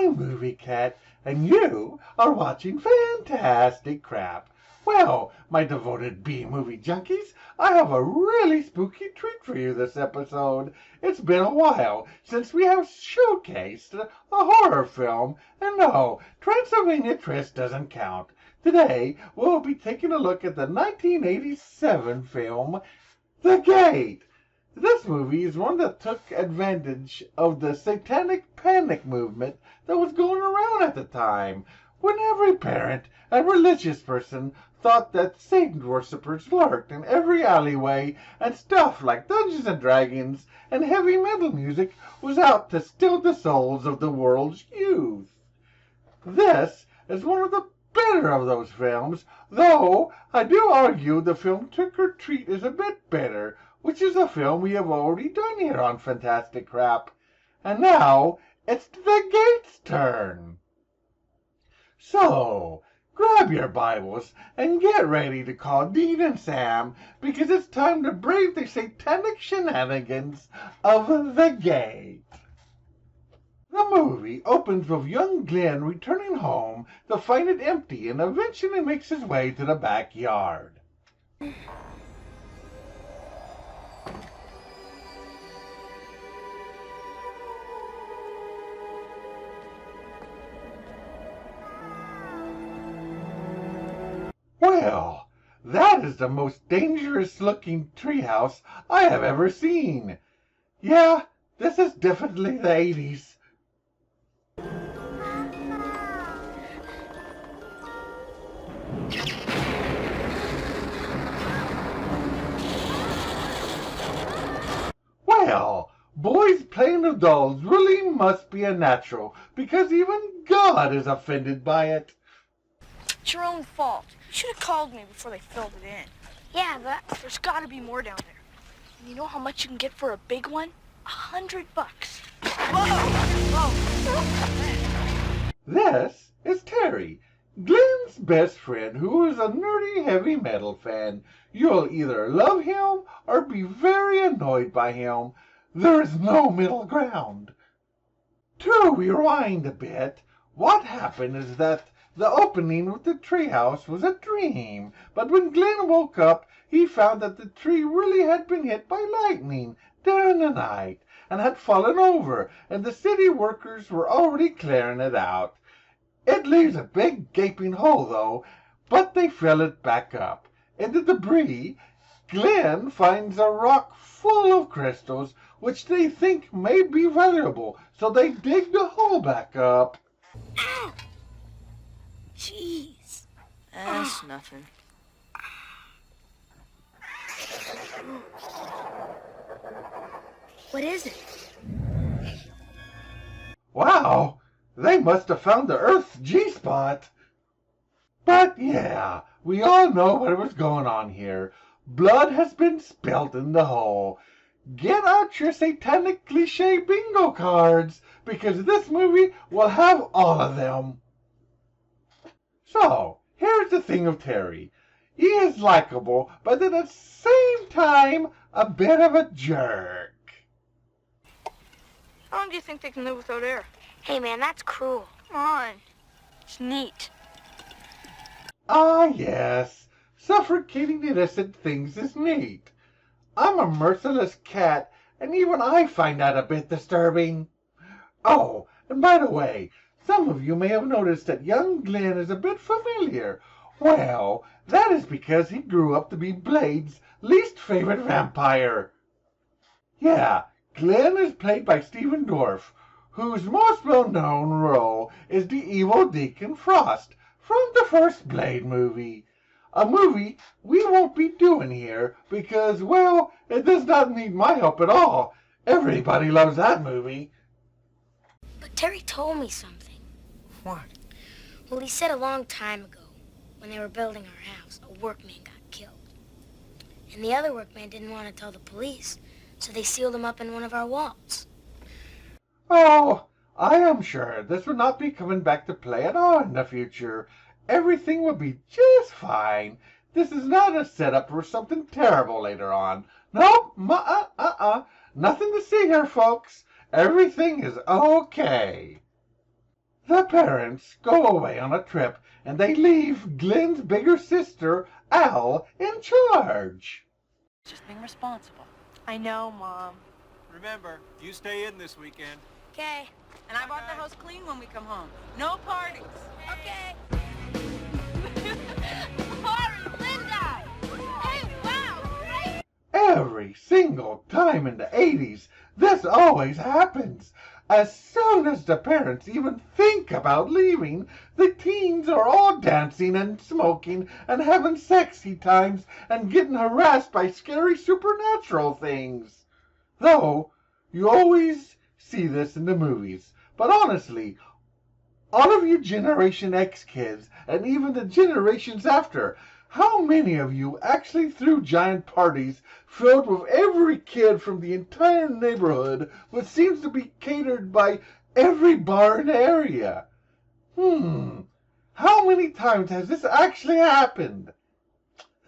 I'm Movie Cat, and you are watching Fantastic Crap. Well, my devoted B-movie junkies, I have a really spooky treat for you this episode. It's been a while since we have showcased a horror film, and no, Transylvania Tris doesn't count. Today, we'll be taking a look at the 1987 film, The Gate. This movie is one that took advantage of the Satanic Panic movement that was going around at the time, when every parent and religious person thought that Satan worshippers lurked in every alleyway, and stuff like Dungeons and Dragons and heavy metal music was out to steal the souls of the world's youth. This is one of the better of those films, though I do argue the film Trick or Treat is a bit better, which is a film we have already done here on Fantastic Crap. And now, it's the Gate's turn. So, grab your Bibles and get ready to call Dean and Sam, because it's time to brave the satanic shenanigans of the Gate. The movie opens with young Glenn returning home to find it empty and eventually makes his way to the backyard. Well, that is the most dangerous-looking treehouse I have ever seen. Yeah, this is definitely the 80s. Well, boys playing with dolls really must be a natural, because even God is offended by it. It's your own fault. You should have called me before they filled it in. Yeah, but there's got to be more down there. And you know how much you can get for a big one? $100. Whoa! Whoa! This is Terry, Glenn's best friend, who is a nerdy heavy metal fan. You'll either love him or be very annoyed by him. There is no middle ground. To rewind a bit, what happened is that the opening with the treehouse was a dream, but when Glenn woke up, he found that the tree really had been hit by lightning during the night and had fallen over, and the city workers were already clearing it out. It leaves a big gaping hole, though, but they fill it back up. In the debris, Glenn finds a rock full of crystals, which they think may be valuable, so they dig the hole back up. Ow! Jeez. That's nothing. What is it? Wow, they must have found the Earth's G-spot. But yeah, we all know what was going on here. Blood has been spilt in the hole. Get out your satanic cliche bingo cards, because this movie will have all of them. So, here's the thing of Terry. He is likable, but at the same time, a bit of a jerk. How long do you think they can live without air? Hey, man, that's cruel. Come on. It's neat. Ah, yes. Suffocating innocent things is neat. I'm a merciless cat, and even I find that a bit disturbing. Oh, and by the way, some of you may have noticed that young Glenn is a bit familiar. Well, that is because he grew up to be Blade's least favorite vampire. Yeah, Glenn is played by Stephen Dorff, whose most well-known role is the evil Deacon Frost from the first Blade movie. A movie we won't be doing here because, well, it does not need my help at all. Everybody loves that movie. But Terry told me something. What? Well, he said a long time ago, when they were building our house, a workman got killed. And the other workman didn't want to tell the police, so they sealed him up in one of our walls. Oh, I am sure this will not be coming back to play at all in the future. Everything will be just fine. This is not a setup for something terrible later on. Nope, nothing to see here, folks. Everything is okay. The parents go away on a trip and they leave Glenn's bigger sister, Al, in charge. Just being responsible. I know, Mom. Remember, you stay in this weekend. Okay. And I want the house clean when we come home. No parties. Okay. Hurry, Linda! Hey, wow, great! Every single time in the 80s, this always happens. As soon as the parents even think about leaving, the teens are all dancing and smoking and having sexy times and getting harassed by scary supernatural things. Though, you always see this in the movies. But honestly, all of you Generation X kids, and even the generations after, how many of you actually threw giant parties filled with every kid from the entire neighborhood, which seems to be catered by every bar in the area? How many times has this actually happened?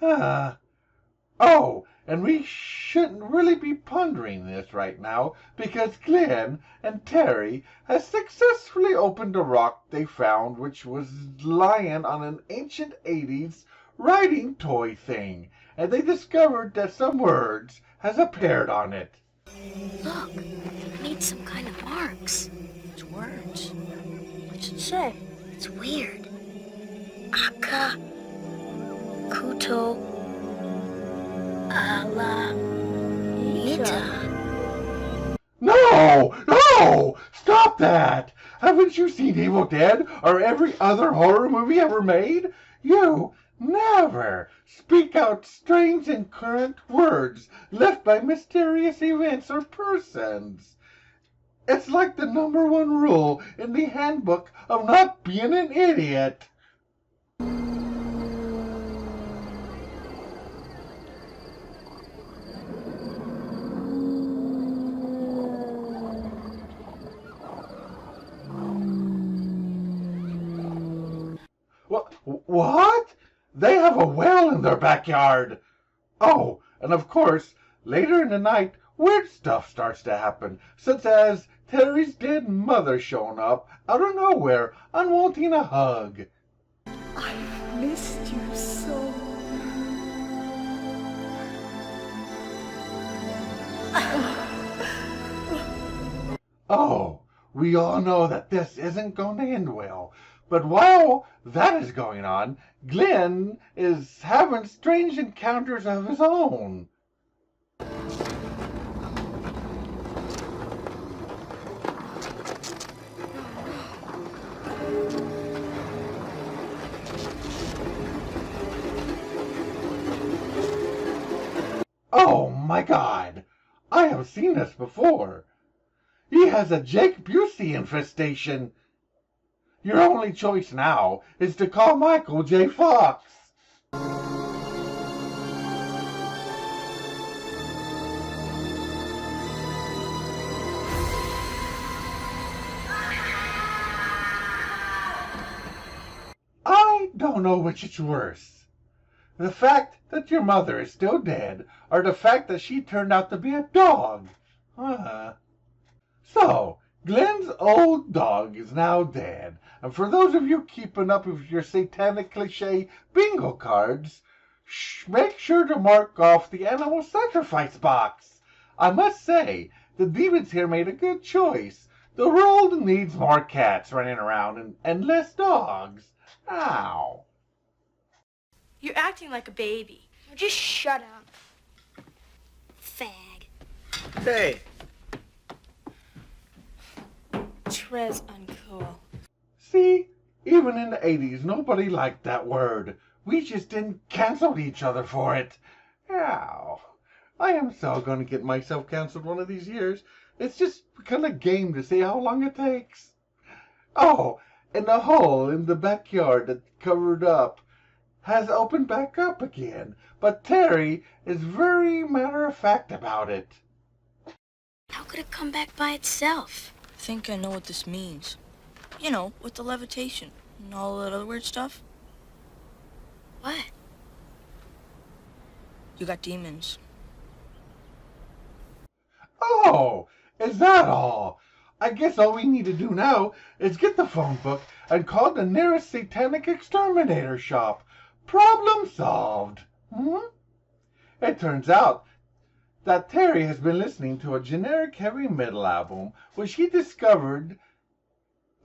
Oh, and we shouldn't really be pondering this right now, because Glenn and Terry has successfully opened a rock they found, which was lying on an ancient 80s writing toy thing, and they discovered that some words has appeared on it. Look, it made some kind of marks. It's words. What's it say? It's weird. Aka, Kuto, Ala, Nita. No! Stop that! Haven't you seen Evil Dead or every other horror movie ever made? You never speak out strange and current words left by mysterious events or persons. It's like the #1 rule in the handbook of not being an idiot. What? They have a well in their backyard. Oh, and of course, later in the night, weird stuff starts to happen, such as Terry's dead mother showing up out of nowhere and wanting a hug. I've missed you so. Oh, we all know that this isn't going to end well. But while that is going on, Glenn is having strange encounters of his own. Oh my God! I have seen this before. He has a Jake Busey infestation. Your only choice now is to call Michael J. Fox. I don't know which is worse. The fact that your mother is still dead, or the fact that she turned out to be a dog. So, Glenn's old dog is now dead, and for those of you keeping up with your satanic cliche bingo cards, make sure to mark off the animal sacrifice box. I must say, the demons here made a good choice. The world needs more cats running around and less dogs. Ow. You're acting like a baby. Just shut up. Fag. Hey, Trez uncool. See, even in the 80s, nobody liked that word. We just didn't cancel each other for it. Ow. I am so going to get myself canceled one of these years. It's just kind of game to see how long it takes. Oh, and the hole in the backyard that covered up has opened back up again. But Terry is very matter-of-fact about it. How could it come back by itself? I think I know what this means. You know, with the levitation and all that other weird stuff. What? You got demons. Oh, is that all? I guess all we need to do now is get the phone book and call the nearest satanic exterminator shop. Problem solved. It turns out that Terry has been listening to a generic heavy metal album, which he discovered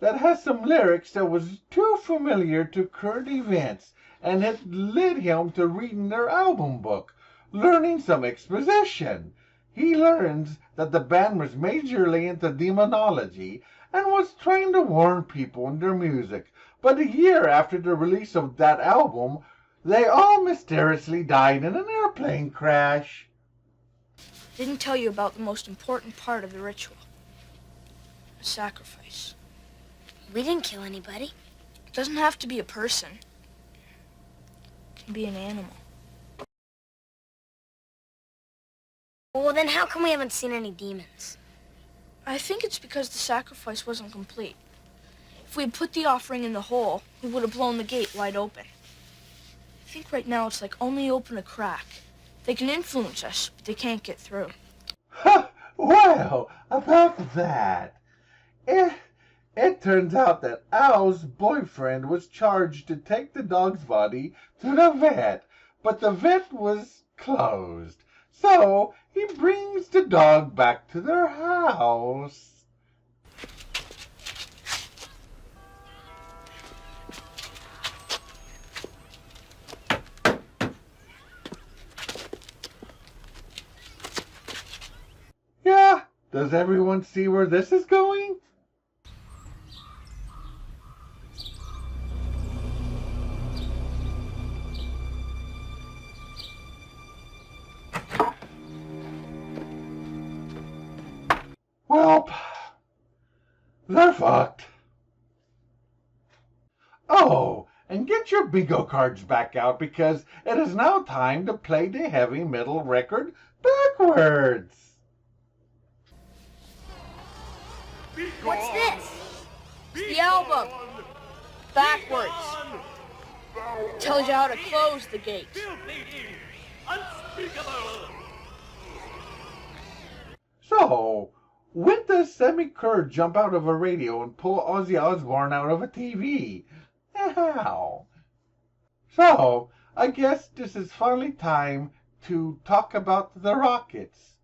that has some lyrics that was too familiar to current events, and it led him to reading their album book, learning some exposition. He learns that the band was majorly into demonology and was trying to warn people in their music. But a year after the release of that album, they all mysteriously died in an airplane crash. Didn't tell you about the most important part of the ritual. The sacrifice. We didn't kill anybody. It doesn't have to be a person. It can be an animal. Well, then how come we haven't seen any demons? I think it's because the sacrifice wasn't complete. If we had put the offering in the hole, we would have blown the gate wide open. I think right now it's like only open a crack. They can influence us, but they can't get through. Well, about that. It turns out that Al's boyfriend was charged to take the dog's body to the vet, but the vet was closed. So he brings the dog back to their house. Yeah, does everyone see where this is going? Well, they're fucked. Oh, and get your bingo cards back out because it is now time to play the heavy metal record backwards. What's this? It's the album. Backwards. Tells you how to close the gate. So, when does Sammy Kerr jump out of a radio and pull Ozzy Osbourne out of a TV? How? So, I guess this is finally time to talk about the rockets.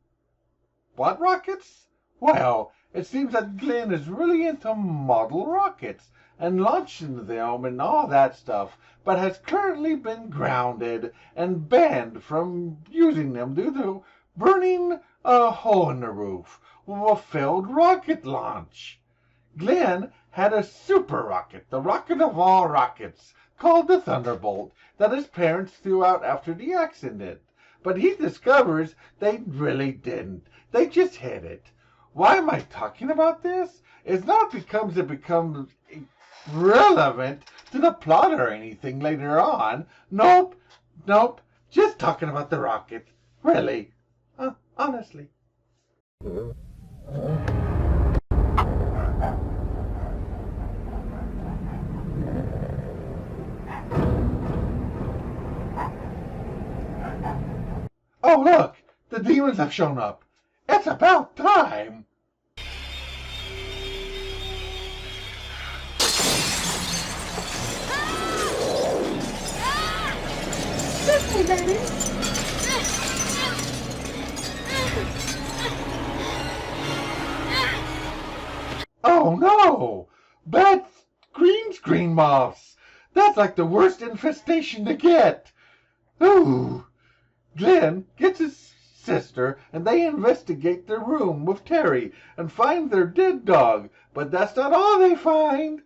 What rockets? Well, it seems that Glenn is really into model rockets and launching them and all that stuff, but has currently been grounded and banned from using them due to burning a hole in the roof of a failed rocket launch. Glenn had a super rocket, the rocket of all rockets, called the Thunderbolt, that his parents threw out after the accident. But he discovers they really didn't. They just hid it. Why am I talking about this? It's not because it becomes relevant to the plot or anything later on. Nope. Just talking about the rocket. Really. Honestly. Oh, look! The demons have shown up. It's about time! Oh no! Bad green screen moths! That's like the worst infestation to get! Ooh! Glenn gets his sister and they investigate their room with Terry and find their dead dog, but that's not all they find.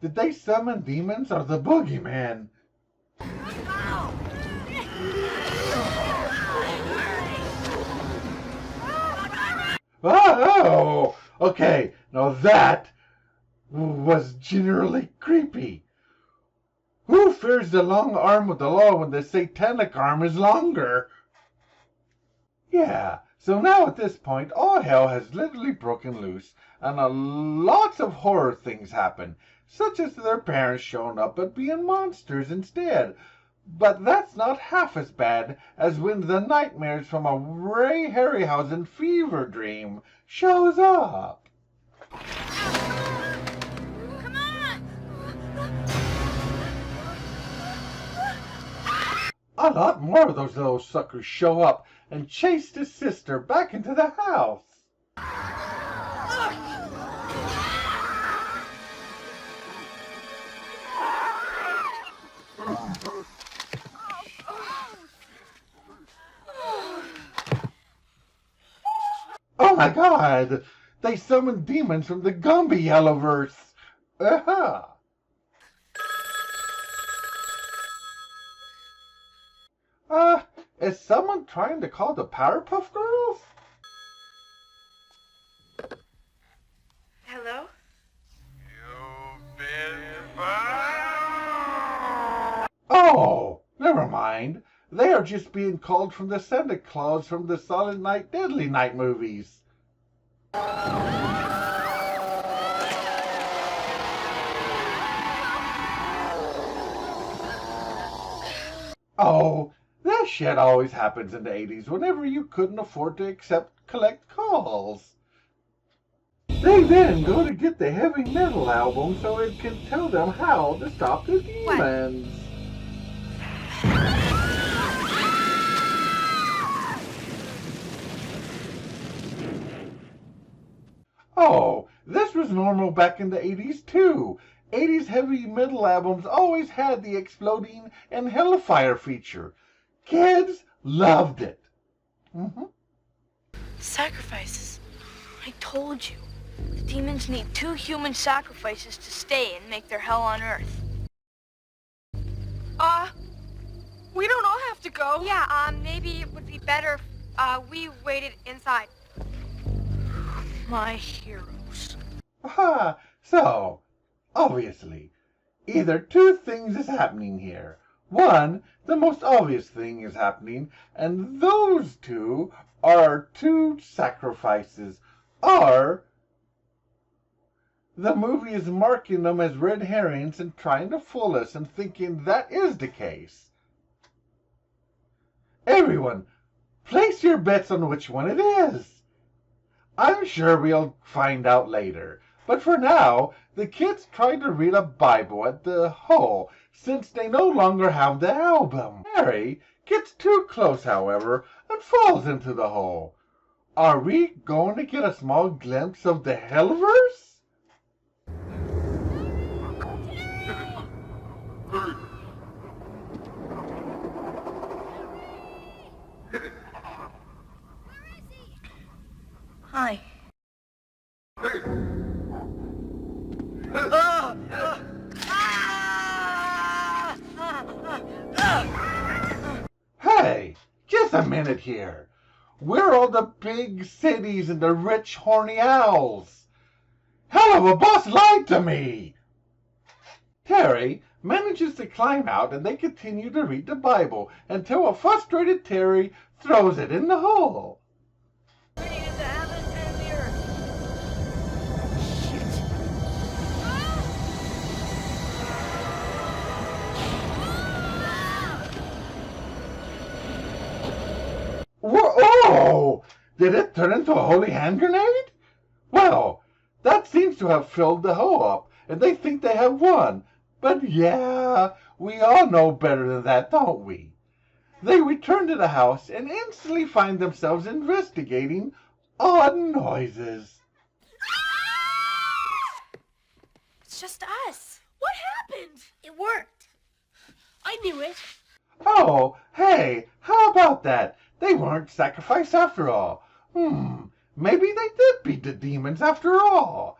Did they summon demons or the boogeyman? Oh, okay, now that was generally creepy. Who fears the long arm of the law when the satanic arm is longer? Yeah, so now at this point, all hell has literally broken loose, and lots of horror things happen, such as their parents showing up but being monsters instead. But that's not half as bad as when the nightmares from a Ray Harryhausen fever dream shows up. Come on! A lot more of those little suckers show up and chase his sister back into the house. Oh my God! They summoned demons from the Gumby Yellowverse. Is someone trying to call the Powerpuff Girls? Hello? Oh, never mind. They are just being called from the Santa Claus from the Silent Night, Deadly Night movies. Oh, that shit always happens in the 80s whenever you couldn't afford to collect calls. They then go to get the heavy metal album so it can tell them how to stop the demons. Oh, this was normal back in the 80s too. 80s heavy metal albums always had the exploding and hellfire feature. Kids loved it. Sacrifices. I told you. The demons need 2 human sacrifices to stay and make their hell on Earth. We don't all have to go. Yeah, maybe it would be better if we waited inside. My heroes. So, obviously, either 2 things is happening here. One, the most obvious thing is happening, and those 2 are 2 sacrifices, or the movie is marking them as red herrings and trying to fool us and thinking that is the case. Everyone, place your bets on which one it is. I'm sure we'll find out later, but for now, the kids try to read a Bible at the hole since they no longer have the album. Harry gets too close, however, and falls into the hole. Are we going to get a small glimpse of the Hellverse? Hi. Hey, just a minute here. We're all the big cities and the rich, horny owls. Hell of a boss lied to me. Terry manages to climb out and they continue to read the Bible until a frustrated Terry throws it in the hole. Created the heavens and the earth. Whoa! Did it turn into a holy hand grenade? Well, that seems to have filled the hole up, and they think they have won. But yeah, we all know better than that, don't we? They return to the house and instantly find themselves investigating odd noises. It's just us. What happened? It worked. I knew it. Oh, hey, how about that? They weren't sacrificed after all. Maybe they did beat the demons after all.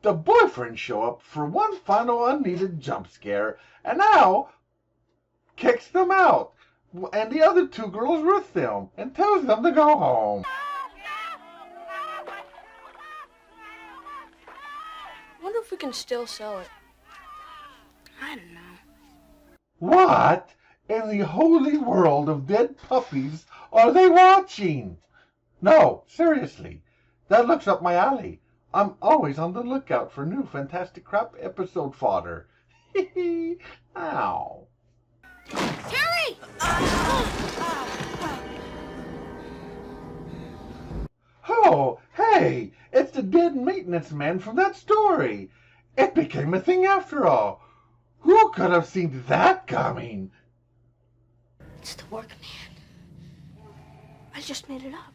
The boyfriends show up for one final unneeded jump scare, and Al kicks them out, and the other 2 girls with them, and tells them to go home. Wonder if we can still sell it. I don't know. What in the holy world of dead puppies are they watching? No, seriously, that looks up my alley. I'm always on the lookout for new Fantastic Crap episode fodder. Hee ow. Terry! Oh, hey, it's the dead maintenance man from that story. It became a thing after all. Who could have seen that coming? It's the workman. I just made it up.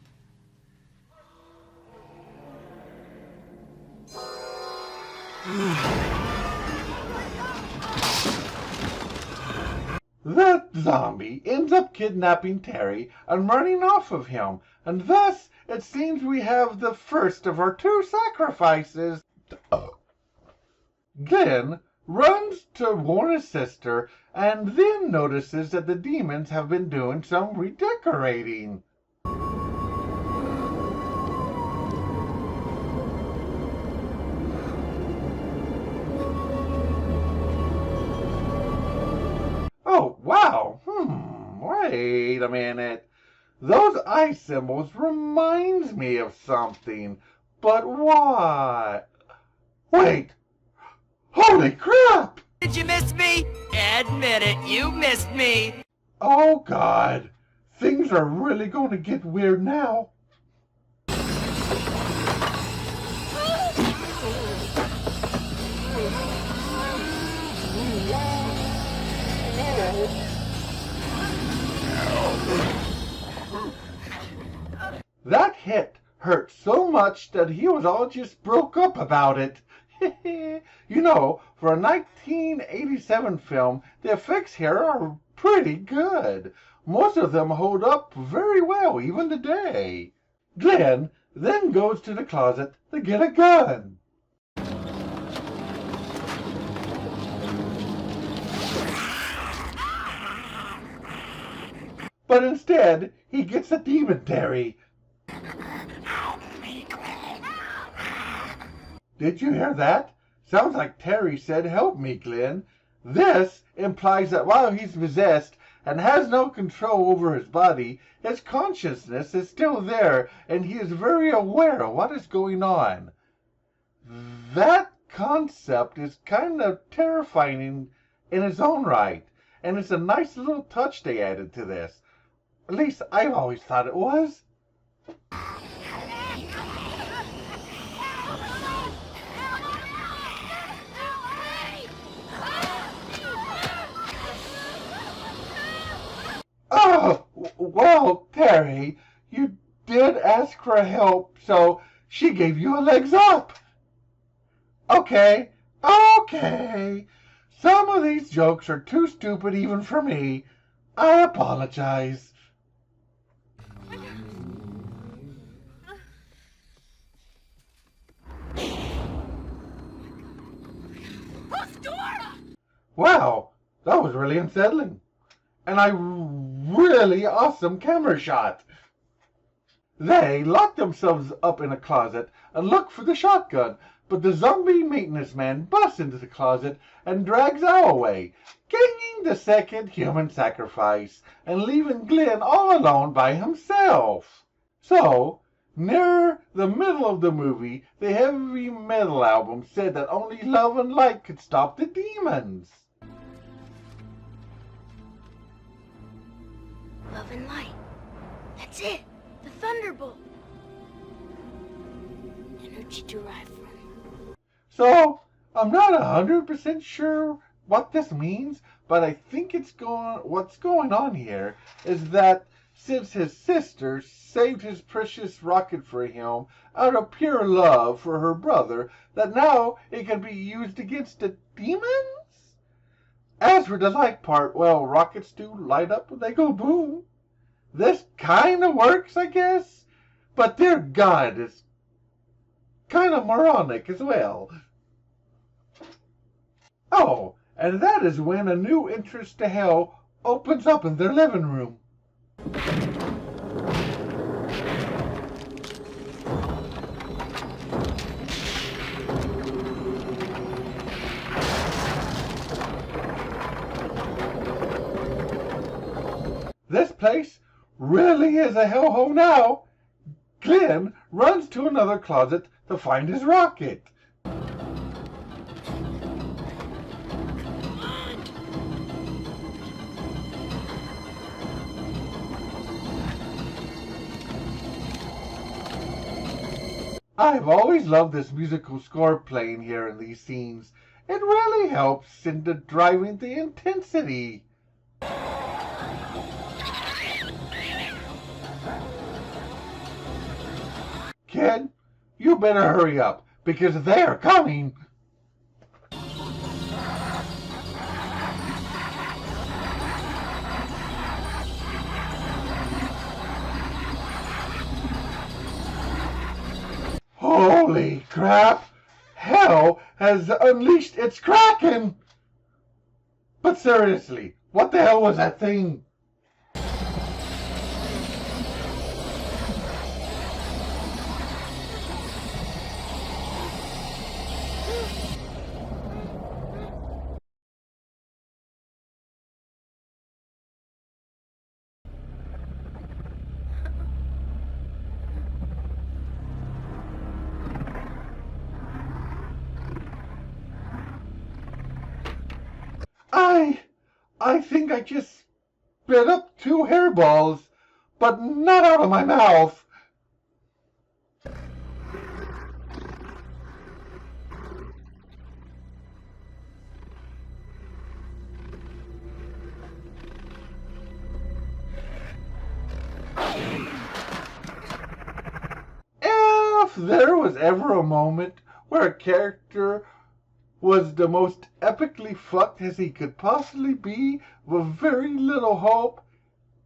That zombie ends up kidnapping Terry and running off of him, and thus it seems we have the first of our two sacrifices. Glenn runs to warn his sister and then notices that the demons have been doing some redecorating. Oh, wow. Wait a minute. Those eye symbols reminds me of something. But what? Wait. Holy crap! Did you miss me? Admit it, you missed me. Oh, God. Things are really going to get weird now. That hit hurt so much that he was all just broke up about it. You know, for a 1987 film, the effects here are pretty good. Most of them hold up very well, even today. Glenn then goes to the closet to get a gun. But instead, he gets a demon Terry. Did you hear that? Sounds like Terry said, "Help me, Glenn." This implies that while he's possessed and has no control over his body, his consciousness is still there and he is very aware of what is going on. That concept is kind of terrifying in its own right, and it's a nice little touch they added to this. At least I've always thought it was. Oh, well, Terry, you did ask for help, so she gave you a legs up. Okay. Some of these jokes are too stupid even for me. I apologize. Wow, that was really unsettling. And a really awesome camera shot. They lock themselves up in a closet and look for the shotgun, but the zombie maintenance man busts into the closet and drags Al away, gaining the second human sacrifice and leaving Glenn all alone by himself. So, near the middle of the movie, the heavy metal album said that only love and light could stop the demons. Love and light. That's it. The thunderbolt. Energy derived from. So, I'm not 100% sure what this means, but I think what's going on here is that since his sister saved his precious rocket for him out of pure love for her brother, that now it can be used against the demons? As for the light part, well, rockets do light up when they go boom. This kind of works, I guess, but their God is kind of moronic as well. Oh, and that is when a new entrance to hell opens up in their living room. This place really is a hellhole now. Glenn runs to another closet to find his rocket. I've always loved this musical score playing here in these scenes. It really helps in driving the intensity. Kid, you better hurry up, because they're coming. Holy crap! Hell has unleashed its Kraken! But seriously, what the hell was that thing? I think I just spit up 2 hairballs, but not out of my mouth. If there was ever a moment where a character was the most epically fucked as he could possibly be with very little hope,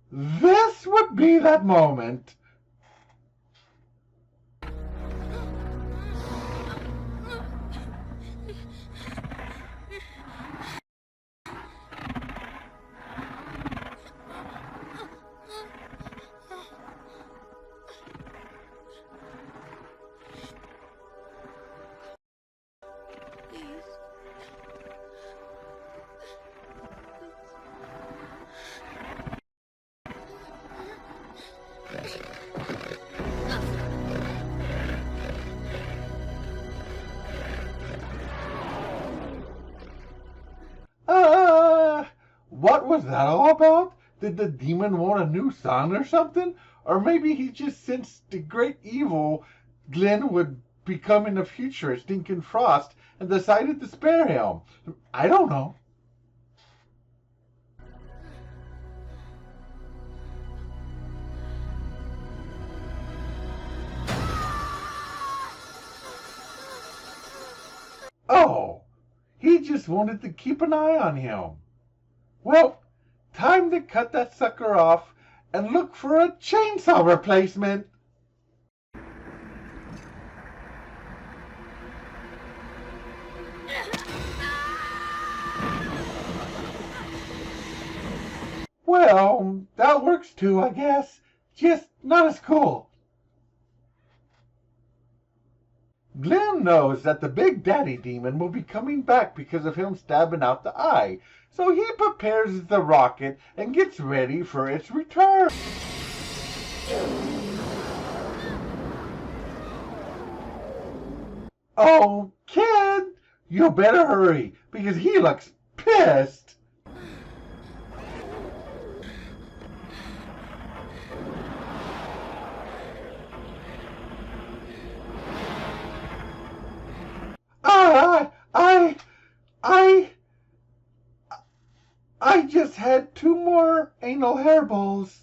this would be that moment. What was that all about? Did the demon want a new son or something? Or maybe he just sensed the great evil Glenn would become in the future as Stinking Frost and decided to spare him. I don't know. Oh, he just wanted to keep an eye on him. Well, time to cut that sucker off and look for a chainsaw replacement. Well, that works too, I guess. Just not as cool. Glenn knows that the Big Daddy Demon will be coming back because of him stabbing out the eye, so he prepares the rocket and gets ready for its return. Oh, kid, you better hurry because he looks pissed. I just had 2 more anal hairballs.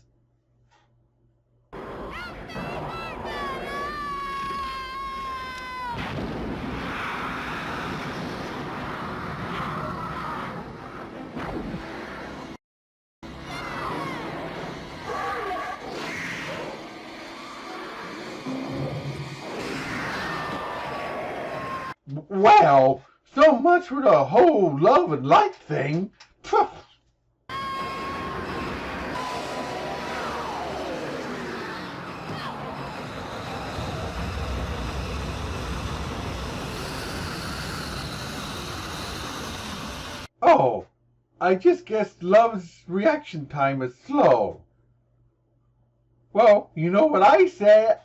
Well, so much for the whole love and light thing. Phew. Oh, I just guessed love's reaction time is slow. Well, you know what I say.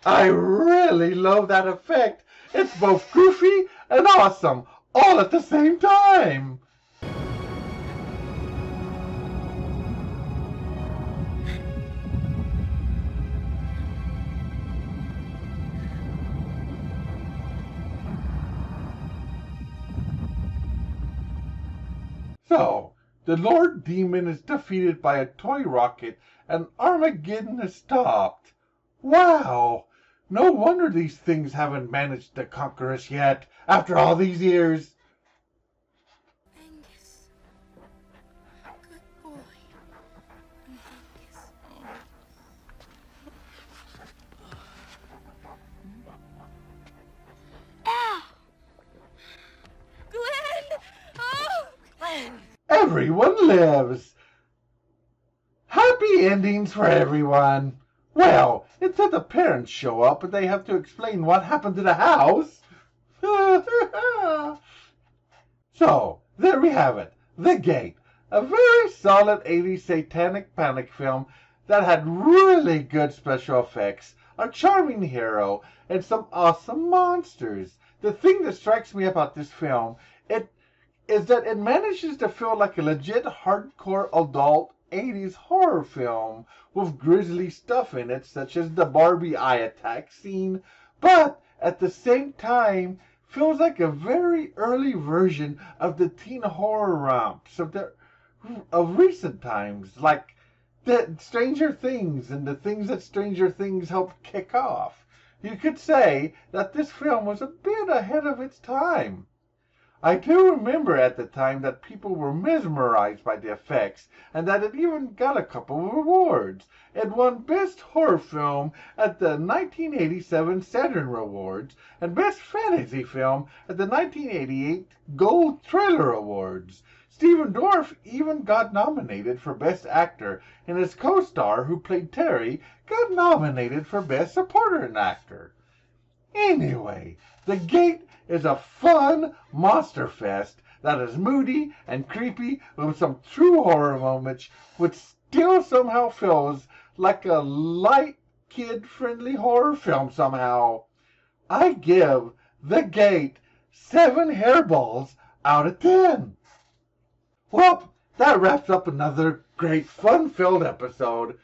I really love that effect. It's both goofy and awesome, all at the same time. So, the Lord Demon is defeated by a toy rocket and Armageddon is stopped. Wow! No wonder these things haven't managed to conquer us yet, after all these years. Angus. Good boy. Angus. Ow! Glenn! Oh! Glenn! Everyone lives. Happy endings for everyone. Well, until the parents show up and they have to explain what happened to the house. So, there we have it. The Gate. A very solid 80s Satanic Panic film that had really good special effects, a charming hero, and some awesome monsters. The thing that strikes me about this film is that it manages to feel like a legit hardcore adult 80s horror film with grisly stuff in it, such as the Barbie eye attack scene, but at the same time feels like a very early version of the teen horror romps of recent times, like the Stranger Things and the things that Stranger Things helped kick off. You could say that this film was a bit ahead of its time. I do remember at the time that people were mesmerized by the effects and that it even got a couple of awards. It won Best Horror Film at the 1987 Saturn Awards and Best Fantasy Film at the 1988 Gold Trailer Awards. Stephen Dorff even got nominated for Best Actor, and his co-star, who played Terry, got nominated for Best Supporting Actor. Anyway, The Gate is a fun monster fest that is moody and creepy with some true horror moments, which still somehow feels like a light, kid-friendly horror film somehow. I give The Gate 7 hairballs out of 10. Well, that wraps up another great fun-filled episode.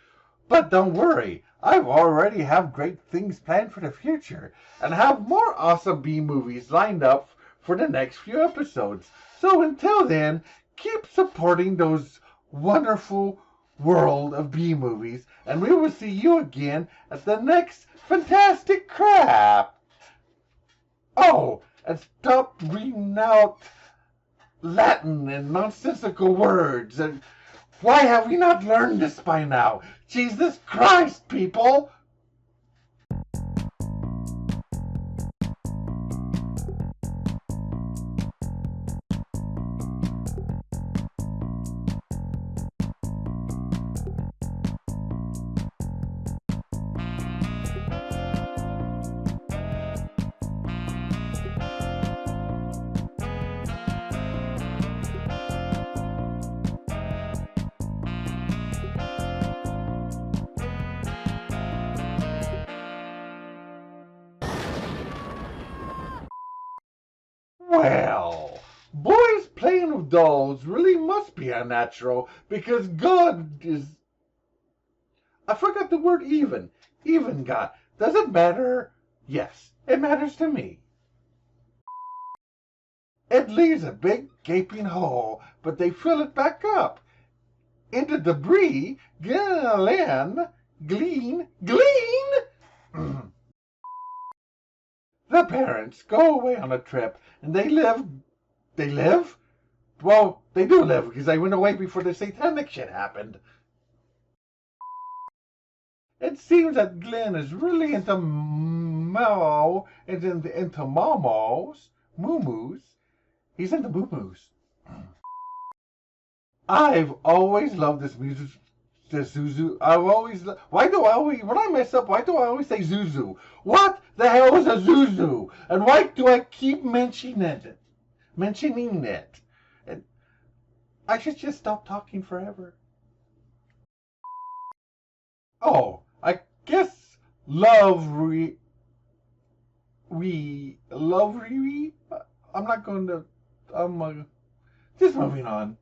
But don't worry, I already have great things planned for the future and have more awesome B-movies lined up for the next few episodes. So until then, keep supporting those wonderful world of B-movies, and we will see you again at the next fantastic crap. Oh, and stop reading out Latin and nonsensical words. And why have we not learned this by now? Jesus Christ, people! Well, boys playing with dolls really must be unnatural because God is... I forgot the word even. Even God. Does it matter? Yes, it matters to me. It leaves a big gaping hole, but they fill it back up. Into debris, glean. The parents go away on a trip, and they live? Well, they do live, because they went away before the satanic shit happened. It seems that Glenn is really into moo-moos. He's into moo-moos. I've always loved this music. This Zuzu. When I mess up, why do I always say Zuzu? What the hell is a Zuzu? And why do I keep mentioning it? And I should just stop talking forever. Oh, I guess I'm not going to, just moving on.